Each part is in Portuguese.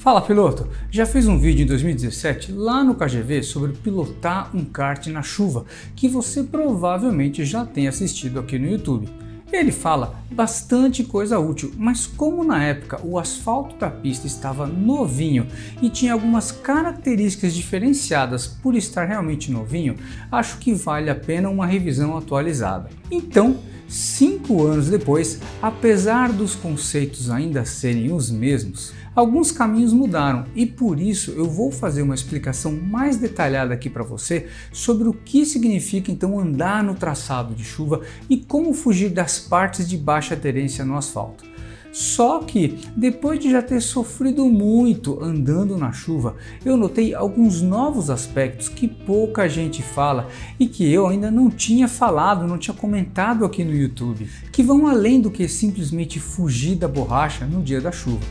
Fala piloto, já fiz um vídeo em 2017 lá no KGV sobre pilotar um kart na chuva, que você provavelmente já tem assistido aqui no YouTube. Ele fala bastante coisa útil, mas como na época o asfalto da pista estava novinho e tinha algumas características diferenciadas por estar realmente novinho, acho que vale a pena uma revisão atualizada. Então, 5 anos depois, apesar dos conceitos ainda serem os mesmos, alguns caminhos mudaram e por isso eu vou fazer uma explicação mais detalhada aqui para você sobre o que significa então andar no traçado de chuva e como fugir das partes de baixa aderência no asfalto. Só que depois de já ter sofrido muito andando na chuva, eu notei alguns novos aspectos que pouca gente fala e que eu ainda não tinha falado, não tinha comentado aqui no YouTube, que vão além do que simplesmente fugir da borracha no dia da chuva.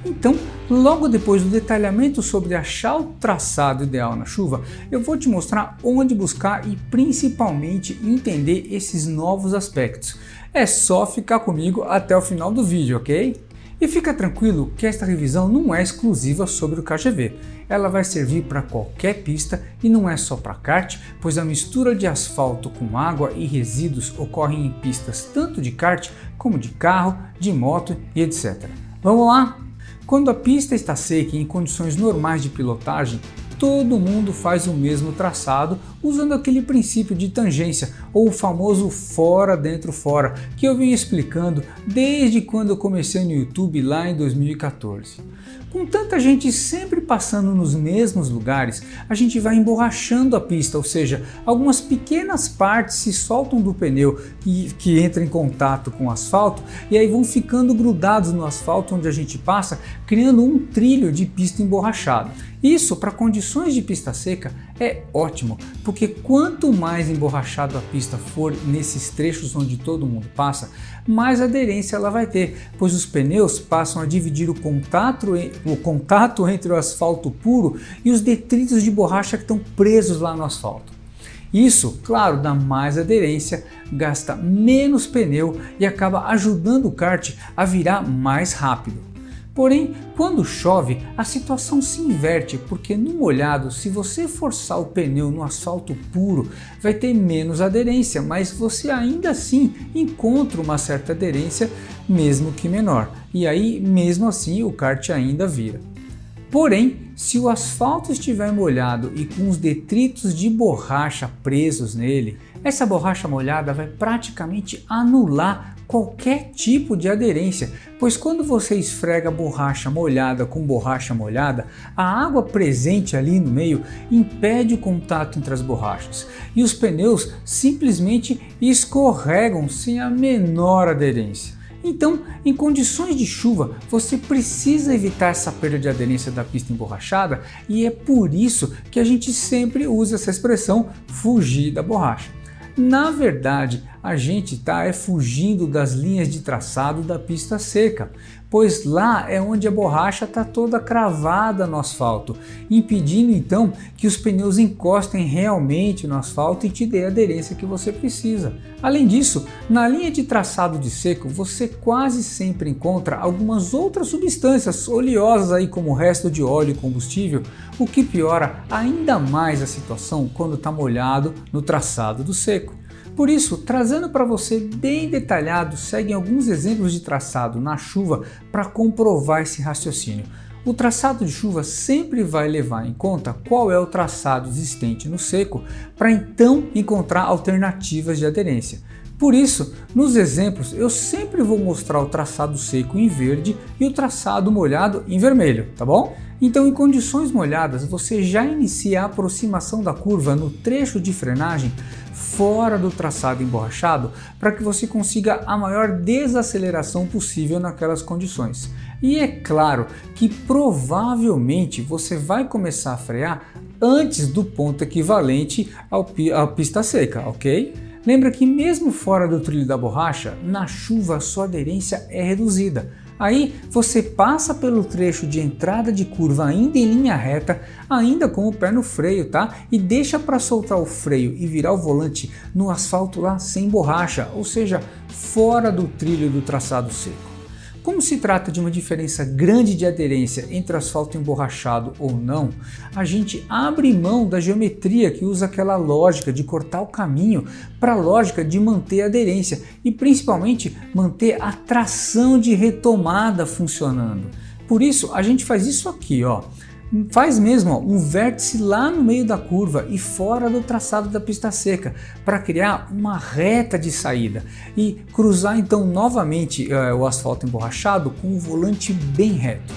Então, logo depois do detalhamento sobre achar o traçado ideal na chuva, eu vou te mostrar onde buscar e principalmente entender esses novos aspectos. É só ficar comigo até o final do vídeo, ok? E fica tranquilo que esta revisão não é exclusiva sobre o KGV. Ela vai servir para qualquer pista e não é só para kart, pois a mistura de asfalto com água e resíduos ocorre em pistas tanto de kart como de carro, de moto e etc. Vamos lá? Quando a pista está seca e em condições normais de pilotagem, todo mundo faz o mesmo traçado usando aquele princípio de tangência, ou o famoso fora dentro fora, que eu venho explicando desde quando eu comecei no YouTube lá em 2014. Com tanta gente sempre passando nos mesmos lugares, a gente vai emborrachando a pista, ou seja, algumas pequenas partes se soltam do pneu que entra em contato com o asfalto e aí vão ficando grudados no asfalto onde a gente passa, criando um trilho de pista emborrachada. Isso para condições de pista seca é ótimo, porque quanto mais emborrachado a pista for nesses trechos onde todo mundo passa, mais aderência ela vai ter, pois os pneus passam a dividir o contato entre o asfalto puro e os detritos de borracha que estão presos lá no asfalto. Isso, claro, dá mais aderência, gasta menos pneu e acaba ajudando o kart a virar mais rápido. Porém, quando chove, a situação se inverte, porque no molhado, se você forçar o pneu no asfalto puro, vai ter menos aderência, mas você ainda assim encontra uma certa aderência, mesmo que menor. E aí, mesmo assim, o kart ainda vira. Porém, se o asfalto estiver molhado e com os detritos de borracha presos nele, essa borracha molhada vai praticamente anular qualquer tipo de aderência, pois quando você esfrega borracha molhada com borracha molhada, a água presente ali no meio impede o contato entre as borrachas e os pneus simplesmente escorregam sem a menor aderência. Então, em condições de chuva, você precisa evitar essa perda de aderência da pista emborrachada e é por isso que a gente sempre usa essa expressão fugir da borracha. Na verdade, a gente está fugindo das linhas de traçado da pista seca, pois lá é onde a borracha está toda cravada no asfalto, impedindo então que os pneus encostem realmente no asfalto e te dê a aderência que você precisa. Além disso, na linha de traçado de seco, você quase sempre encontra algumas outras substâncias oleosas aí como resto de óleo e combustível, o que piora ainda mais a situação quando está molhado no traçado do seco. Por isso, trazendo para você bem detalhado, seguem alguns exemplos de traçado na chuva para comprovar esse raciocínio. O traçado de chuva sempre vai levar em conta qual é o traçado existente no seco para então encontrar alternativas de aderência. Por isso, nos exemplos eu sempre vou mostrar o traçado seco em verde e o traçado molhado em vermelho, tá bom? Então, em condições molhadas, você já inicia a aproximação da curva no trecho de frenagem fora do traçado emborrachado para que você consiga a maior desaceleração possível naquelas condições. E é claro que provavelmente você vai começar a frear antes do ponto equivalente à pista seca, ok? Lembra que mesmo fora do trilho da borracha, na chuva sua aderência é reduzida. Aí você passa pelo trecho de entrada de curva ainda em linha reta, ainda com o pé no freio, tá? E deixa para soltar o freio e virar o volante no asfalto lá sem borracha, ou seja, fora do trilho do traçado seco. Como se trata de uma diferença grande de aderência entre o asfalto emborrachado ou não, a gente abre mão da geometria que usa aquela lógica de cortar o caminho para a lógica de manter a aderência e principalmente manter a tração de retomada funcionando. Por isso a gente faz isso aqui, ó. Faz mesmo um vértice lá no meio da curva e fora do traçado da pista seca para criar uma reta de saída e cruzar então novamente o asfalto emborrachado com o volante bem reto.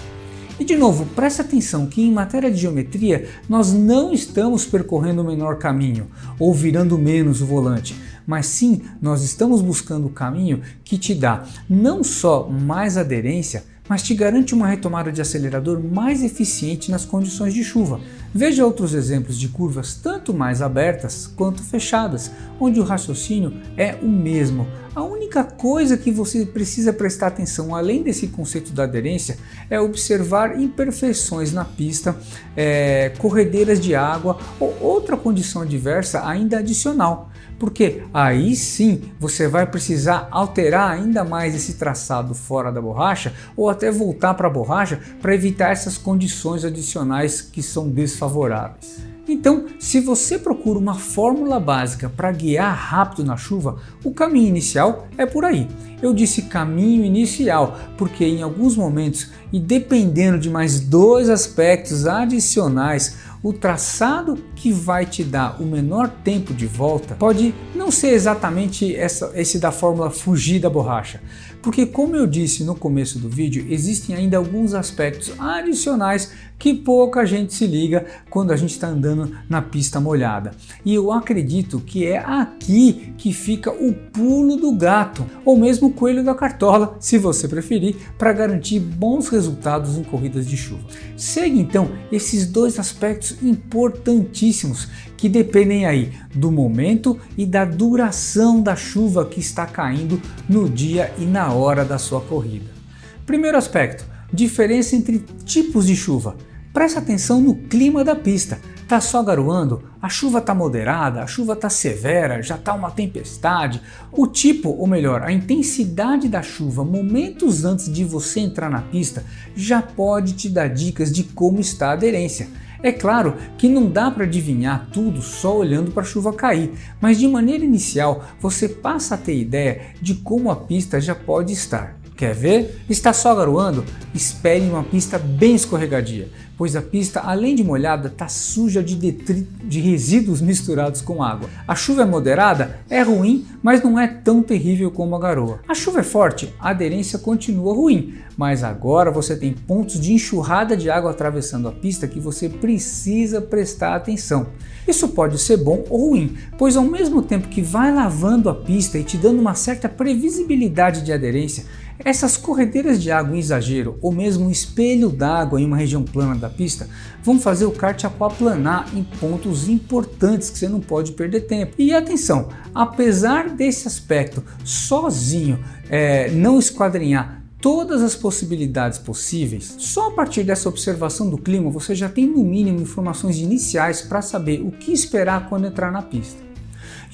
E de novo, preste atenção que em matéria de geometria nós não estamos percorrendo o menor caminho ou virando menos o volante, mas sim nós estamos buscando o caminho que te dá não só mais aderência, mas te garante uma retomada de acelerador mais eficiente nas condições de chuva. Veja outros exemplos de curvas tanto mais abertas quanto fechadas, onde o raciocínio é o mesmo. A única coisa que você precisa prestar atenção, além desse conceito da aderência, é observar imperfeições na pista, corredeiras de água ou outra condição adversa ainda adicional. Porque aí sim você vai precisar alterar ainda mais esse traçado fora da borracha ou até voltar para a borracha para evitar essas condições adicionais que são desfavoráveis. Então, se você procura uma fórmula básica para guiar rápido na chuva, o caminho inicial é por aí. Eu disse caminho inicial porque em alguns momentos, e dependendo de mais dois aspectos adicionais, o traçado que vai te dar o menor tempo de volta pode não ser exatamente esse da fórmula fugir da borracha, porque como eu disse no começo do vídeo, existem ainda alguns aspectos adicionais que pouca gente se liga quando a gente está andando na pista molhada. E eu acredito que é aqui que fica o pulo do gato, ou mesmo o coelho da cartola, se você preferir, para garantir bons resultados em corridas de chuva. Segue então esses dois aspectos importantíssimos que dependem aí do momento e da duração da chuva que está caindo no dia e na hora da sua corrida. Primeiro aspecto, diferença entre tipos de chuva. Preste atenção no clima da pista. Tá só garoando? A chuva tá moderada? A chuva tá severa? Já tá uma tempestade? O tipo, ou melhor, a intensidade da chuva momentos antes de você entrar na pista já pode te dar dicas de como está a aderência. É claro que não dá para adivinhar tudo só olhando para a chuva cair, mas de maneira inicial você passa a ter ideia de como a pista já pode estar. Quer ver? Está só garoando? Espere uma pista bem escorregadia, pois a pista, além de molhada, está suja de resíduos misturados com água. A chuva é moderada? É ruim, mas não é tão terrível como a garoa. A chuva é forte? A aderência continua ruim, mas agora você tem pontos de enxurrada de água atravessando a pista que você precisa prestar atenção. Isso pode ser bom ou ruim, pois ao mesmo tempo que vai lavando a pista e te dando uma certa previsibilidade de aderência, essas corredeiras de água em exagero ou mesmo um espelho d'água em uma região plana da pista vão fazer o kart aquaplanar em pontos importantes que você não pode perder tempo. E atenção, apesar desse aspecto sozinho não esquadrinhar todas as possibilidades possíveis, só a partir dessa observação do clima você já tem no mínimo informações iniciais para saber o que esperar quando entrar na pista.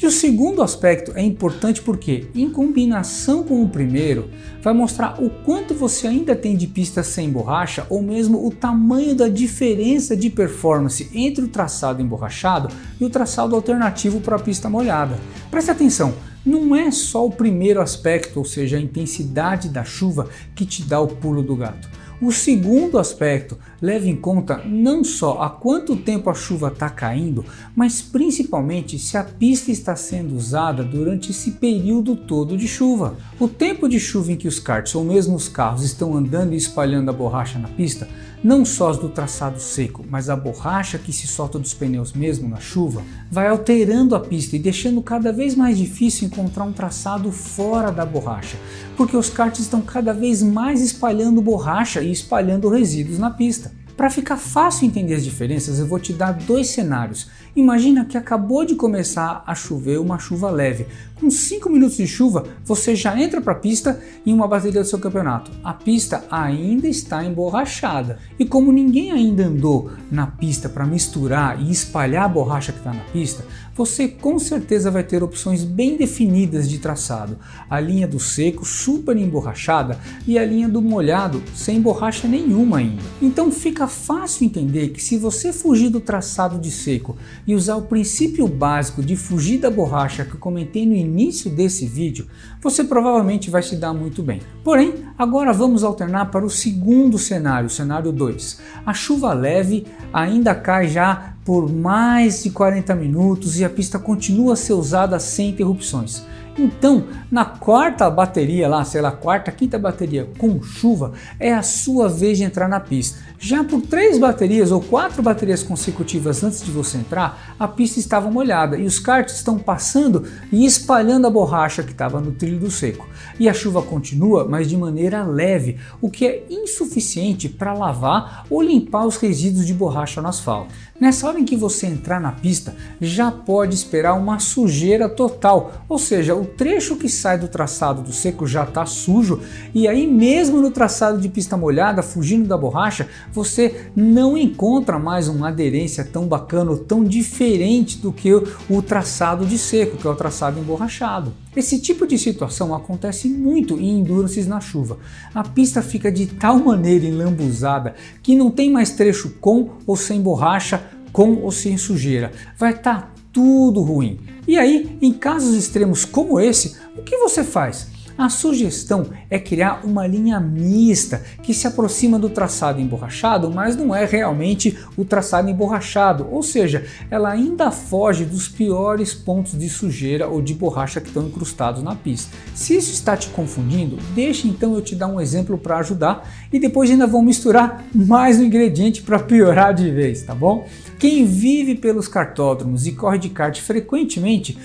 E o segundo aspecto é importante porque, em combinação com o primeiro, vai mostrar o quanto você ainda tem de pista sem borracha ou mesmo o tamanho da diferença de performance entre o traçado emborrachado e o traçado alternativo para a pista molhada. Preste atenção, não é só o primeiro aspecto, ou seja, a intensidade da chuva, que te dá o pulo do gato. O segundo aspecto leva em conta não só há quanto tempo a chuva está caindo, mas principalmente se a pista está sendo usada durante esse período todo de chuva. O tempo de chuva em que os karts ou mesmo os carros estão andando e espalhando a borracha na pista, não só as do traçado seco, mas a borracha que se solta dos pneus mesmo na chuva, vai alterando a pista e deixando cada vez mais difícil encontrar um traçado fora da borracha, porque os karts estão cada vez mais espalhando borracha e espalhando resíduos na pista. Para ficar fácil entender as diferenças, eu vou te dar dois cenários Imagina que acabou de começar a chover uma chuva leve. Com 5 minutos de chuva, você já entra para a pista em uma bateria do seu campeonato. A pista ainda está emborrachada. E como ninguém ainda andou na pista para misturar e espalhar a borracha que está na pista, você com certeza vai ter opções bem definidas de traçado. A linha do seco super emborrachada e a linha do molhado sem borracha nenhuma ainda. Então fica fácil entender que se você fugir do traçado de seco e usar o princípio básico de fugir da borracha que eu comentei no início desse vídeo, você provavelmente vai se dar muito bem. Porém, agora vamos alternar para o segundo cenário, o cenário 2. A chuva leve ainda cai já por mais de 40 minutos e a pista continua a ser usada sem interrupções. Então, na quarta bateria lá, sei lá, quarta, quinta bateria com chuva, é a sua vez de entrar na pista. Já por 3 baterias ou 4 baterias consecutivas antes de você entrar, a pista estava molhada e os karts estão passando e espalhando a borracha que estava no trilho do seco. E a chuva continua, mas de maneira leve, o que é insuficiente para lavar ou limpar os resíduos de borracha no asfalto. Nessa hora em que você entrar na pista, já pode esperar uma sujeira total, ou seja, o trecho que sai do traçado do seco já está sujo e aí mesmo no traçado de pista molhada, fugindo da borracha, você não encontra mais uma aderência tão bacana ou tão diferente do que o traçado de seco, que é o traçado emborrachado. Esse tipo de situação acontece muito em endurances na chuva. A pista fica de tal maneira enlambuzada que não tem mais trecho com ou sem borracha, com ou sem sujeira. Vai estar tudo ruim. E aí, em casos extremos como esse, o que você faz? A sugestão é criar uma linha mista que se aproxima do traçado emborrachado, mas não é realmente o traçado emborrachado, ou seja, ela ainda foge dos piores pontos de sujeira ou de borracha que estão incrustados na pista. Se isso está te confundindo, deixa então eu te dar um exemplo para ajudar e depois ainda vou misturar mais um ingrediente para piorar de vez, tá bom? Quem vive pelos kartódromos e corre de kart frequentemente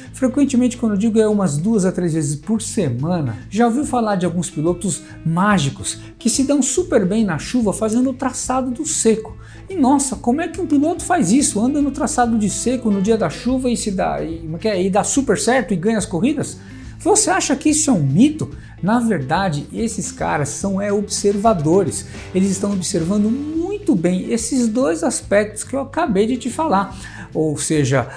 quando eu digo é umas 2 a 3 vezes por semana, já ouviu falar de alguns pilotos mágicos que se dão super bem na chuva fazendo o traçado do seco. E nossa, como é que um piloto faz isso? Anda no traçado de seco no dia da chuva e dá super certo e ganha as corridas? Você acha que isso é um mito? Na verdade, esses caras são observadores. Eles estão observando muito bem esses 2 aspectos que eu acabei de te falar. Ou seja,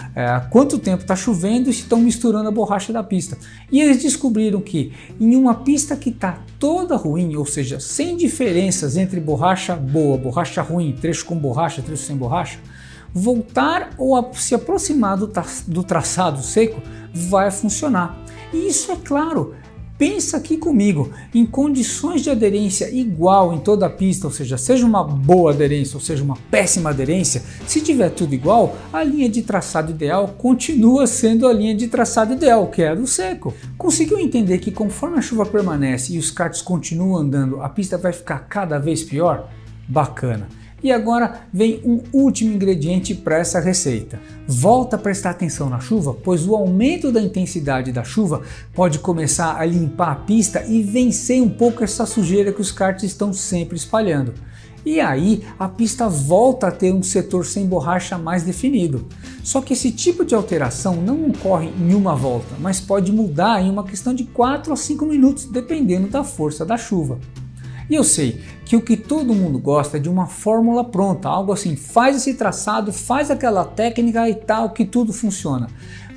quanto tempo está chovendo e se estão misturando a borracha da pista. E eles descobriram que em uma pista que está toda ruim, ou seja, sem diferenças entre borracha boa, borracha ruim, trecho com borracha, trecho sem borracha, voltar ou se aproximar do traçado seco vai funcionar. E isso é claro. Pensa aqui comigo, em condições de aderência igual em toda a pista, ou seja uma boa aderência ou seja uma péssima aderência, se tiver tudo igual, a linha de traçado ideal continua sendo a linha de traçado ideal, que é a do seco. Conseguiu entender que conforme a chuva permanece e os karts continuam andando, a pista vai ficar cada vez pior? Bacana! E agora vem um último ingrediente para essa receita. Volta a prestar atenção na chuva, pois o aumento da intensidade da chuva pode começar a limpar a pista e vencer um pouco essa sujeira que os karts estão sempre espalhando. E aí a pista volta a ter um setor sem borracha mais definido. Só que esse tipo de alteração não ocorre em uma volta, mas pode mudar em uma questão de 4 a 5 minutos, dependendo da força da chuva. E eu sei que o que todo mundo gosta é de uma fórmula pronta, algo assim, faz esse traçado, faz aquela técnica e tal, que tudo funciona.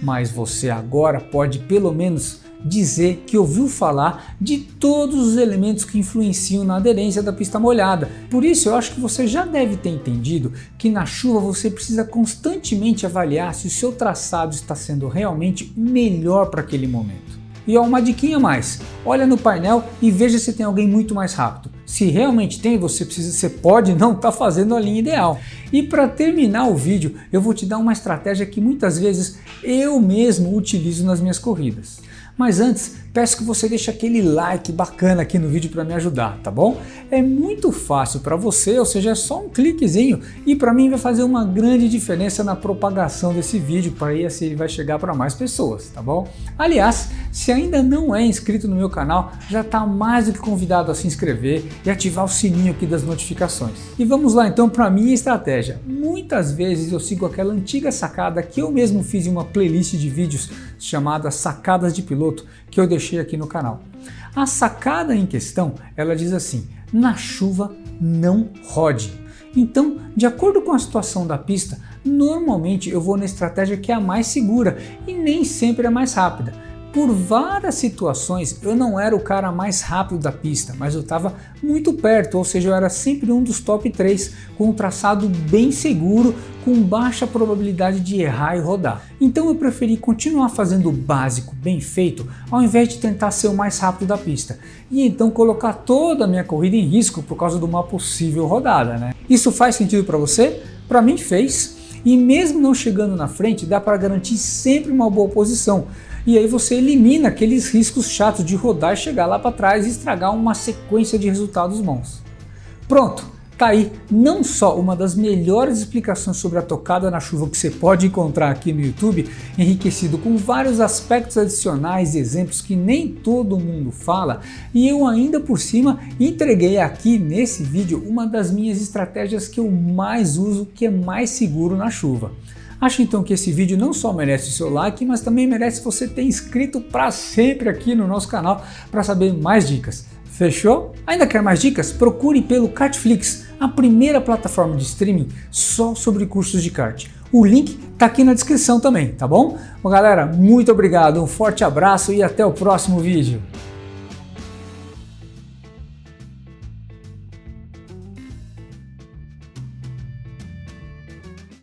Mas você agora pode pelo menos dizer que ouviu falar de todos os elementos que influenciam na aderência da pista molhada. Por isso eu acho que você já deve ter entendido que na chuva você precisa constantemente avaliar se o seu traçado está sendo realmente melhor para aquele momento. E ó, uma diquinha a mais, olha no painel e veja se tem alguém muito mais rápido. Se realmente tem, você pode não estar fazendo a linha ideal. E para terminar o vídeo, eu vou te dar uma estratégia que muitas vezes eu mesmo utilizo nas minhas corridas. Mas antes, peço que você deixe aquele like bacana aqui no vídeo para me ajudar, tá bom? É muito fácil para você, ou seja, é só um cliquezinho e para mim vai fazer uma grande diferença na propagação desse vídeo, para aí assim ele vai chegar para mais pessoas, tá bom? Aliás, Se ainda não é inscrito no meu canal, já está mais do que convidado a se inscrever e ativar o sininho aqui das notificações. E vamos lá então para a minha estratégia. Muitas vezes eu sigo aquela antiga sacada que eu mesmo fiz em uma playlist de vídeos chamada Sacadas de Piloto, que eu deixei aqui no canal. A sacada em questão, ela diz assim: na chuva não rode. Então, de acordo com a situação da pista, normalmente eu vou na estratégia que é a mais segura e nem sempre é mais rápida. Por várias situações eu não era o cara mais rápido da pista, mas eu estava muito perto, ou seja, eu era sempre um dos top 3, com um traçado bem seguro, com baixa probabilidade de errar e rodar. Então eu preferi continuar fazendo o básico bem feito, ao invés de tentar ser o mais rápido da pista, e então colocar toda a minha corrida em risco por causa de uma possível rodada, né? Isso faz sentido para você? Para mim fez, e mesmo não chegando na frente, dá para garantir sempre uma boa posição. E aí você elimina aqueles riscos chatos de rodar e chegar lá para trás e estragar uma sequência de resultados bons. Pronto, tá aí não só uma das melhores explicações sobre a tocada na chuva que você pode encontrar aqui no YouTube, enriquecido com vários aspectos adicionais e exemplos que nem todo mundo fala, e eu ainda por cima entreguei aqui nesse vídeo uma das minhas estratégias que eu mais uso, que é mais seguro na chuva. Acho então que esse vídeo não só merece o seu like, mas também merece você ter inscrito para sempre aqui no nosso canal para saber mais dicas. Fechou? Ainda quer mais dicas? Procure pelo Kartflix, a primeira plataforma de streaming só sobre cursos de kart. O link tá aqui na descrição também, tá bom? Bom, galera, muito obrigado, um forte abraço e até o próximo vídeo.